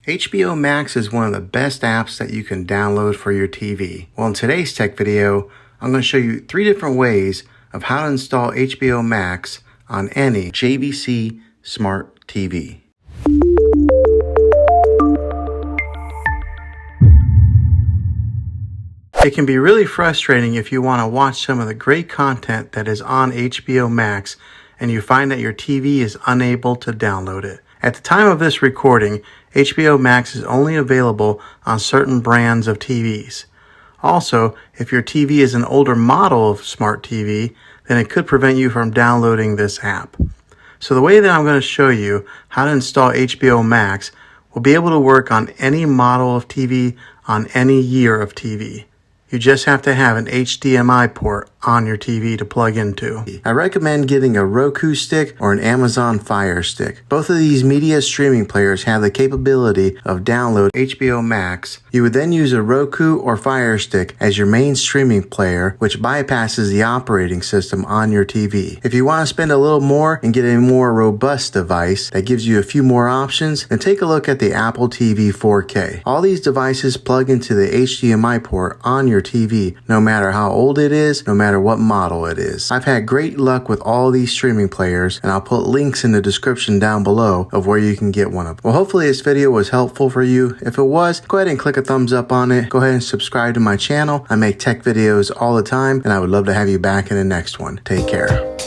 HBO Max is one of the best apps that you can download for your TV. Well, in today's tech video, I'm going to show you 3 different ways of how to install HBO Max on any JVC smart TV. It can be really frustrating if you want to watch some of the great content that is on HBO Max and you find that your TV is unable to download it. At the time of this recording, HBO Max is only available on certain brands of TVs. Also, if your TV is an older model of smart TV, then it could prevent you from downloading this app. So the way that I'm going to show you how to install HBO Max will be able to work on any model of TV on any year of TV. You just have to have an HDMI port on your TV to plug into. I recommend getting a Roku stick or an Amazon Fire Stick. Both of these media streaming players have the capability of download HBO Max. You would then use a Roku or Fire Stick as your main streaming player, which bypasses the operating system on your TV. If you want to spend a little more and get a more robust device that gives you a few more options, then take a look at the Apple TV 4K. All these devices plug into the HDMI port on your TV, no matter how old it is, no matter what model it is. I've had great luck with all these streaming players, and I'll put links in the description down below of where you can get one of them. Well, hopefully this video was helpful for you. If it was, go ahead and click a thumbs up on it. Go ahead and subscribe to my channel. I make tech videos all the time, and I would love to have you back in the next one. Take care.